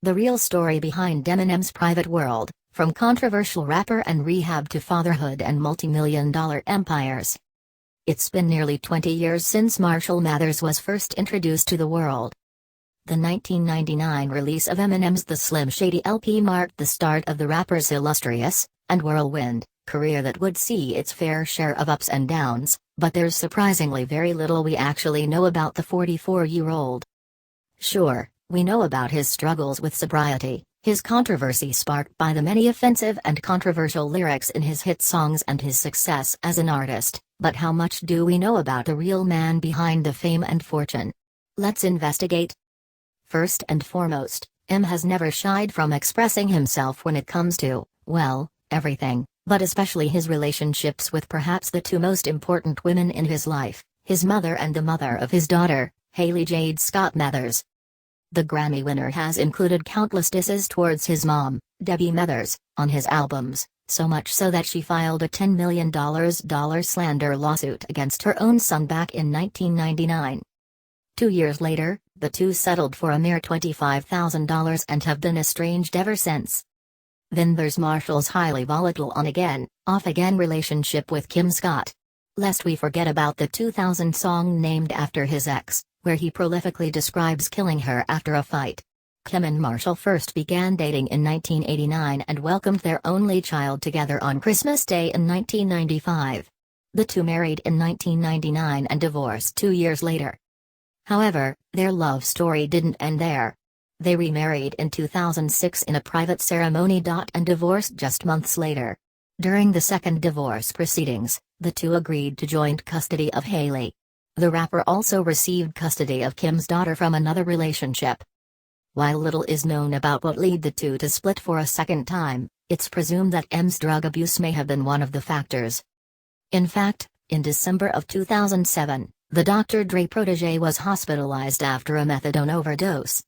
The real story behind Eminem's private world, from controversial rapper and Rehab to fatherhood and multi-million-dollar empires. It's been nearly 20 years since Marshall Mathers was first introduced to the world. The 1999 release of Eminem's The Slim Shady LP marked the start of the rapper's illustrious, and whirlwind, career that would see its fair share of ups and downs, but there's surprisingly very little we actually know about the 44-year-old. Sure, we know about his struggles with sobriety, his controversy sparked by the many offensive and controversial lyrics in his hit songs and his success as an artist, but how much do we know about the real man behind the fame and fortune? Let's investigate. First and foremost, M has never shied from expressing himself when it comes to, well, everything, but especially his relationships with perhaps the two most important women in his life, his mother and the mother of his daughter, Hailie Jade Scott Mathers. The Grammy winner has included countless disses towards his mom, Debbie Mathers, on his albums, so much so that she filed a $10 million slander lawsuit against her own son back in 1999. 2 years later, the two settled for a mere $25,000 and have been estranged ever since. Then there's Marshall's highly volatile on-again, off-again relationship with Kim Scott. Lest we forget about the 2000 song named after his ex, where he prolifically describes killing her after a fight. Kim and Marshall first began dating in 1989 and welcomed their only child together on Christmas Day in 1995. The two married in 1999 and divorced 2 years later. However, their love story didn't end there. They remarried in 2006 in a private ceremony. And divorced just months later. During the second divorce proceedings, the two agreed to joint custody of Hailie. The rapper also received custody of Kim's daughter from another relationship. While little is known about what led the two to split for a second time, it's presumed that M's drug abuse may have been one of the factors. In fact, in December of 2007, the Dr. Dre protege was hospitalized after a methadone overdose.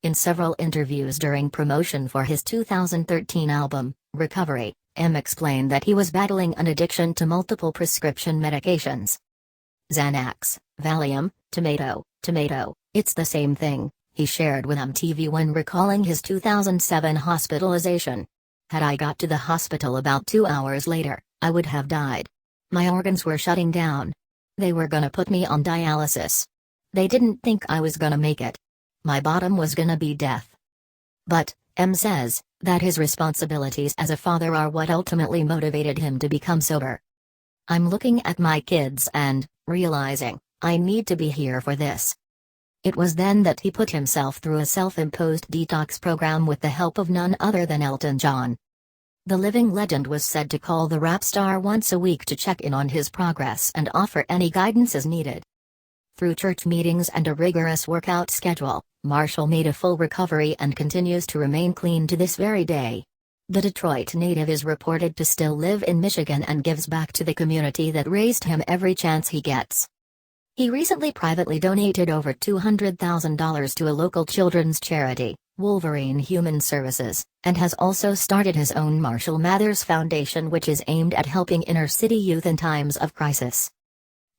In several interviews during promotion for his 2013 album, Recovery, M explained that he was battling an addiction to multiple prescription medications. Xanax, Valium, tomato, it's the same thing, he shared with MTV when recalling his 2007 hospitalization. Had I got to the hospital about 2 hours later, I would have died. My organs were shutting down. They were gonna put me on dialysis. They didn't think I was gonna make it. My bottom was gonna be death. But, M says, that his responsibilities as a father are what ultimately motivated him to become sober. I'm looking at my kids and realizing, I need to be here for this. It was then that he put himself through a self-imposed detox program with the help of none other than Elton John. The living legend was said to call the rap star once a week to check in on his progress and offer any guidance as needed. Through church meetings and a rigorous workout schedule, Marshall made a full recovery and continues to remain clean to this very day. The Detroit native is reported to still live in Michigan and gives back to the community that raised him every chance he gets. He recently privately donated over $200,000 to a local children's charity, Wolverine Human Services, and has also started his own Marshall Mathers Foundation, which is aimed at helping inner-city youth in times of crisis.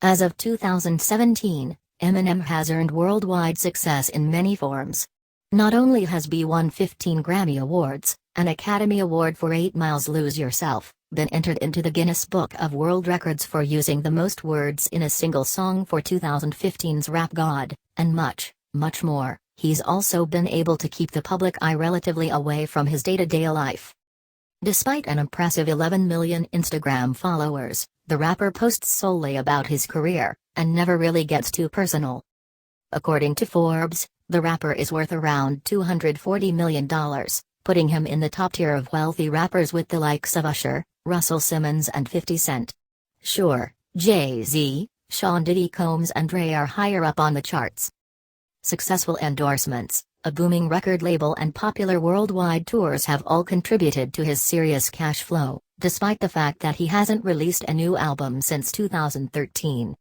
As of 2017, Eminem has earned worldwide success in many forms. Not only has he won 15 Grammy Awards, an Academy Award for 8 Miles Lose Yourself, been entered into the Guinness Book of World Records for using the most words in a single song for 2015's Rap God, and much, much more, he's also been able to keep the public eye relatively away from his day-to-day life. Despite an impressive 11 million Instagram followers, the rapper posts solely about his career, and never really gets too personal. According to Forbes, the rapper is worth around $240 million, putting him in the top tier of wealthy rappers with the likes of Usher, Russell Simmons and 50 Cent. Sure, Jay-Z, Sean Diddy Combs and Dre are higher up on the charts. Successful endorsements, a booming record label and popular worldwide tours have all contributed to his serious cash flow, despite the fact that he hasn't released a new album since 2013.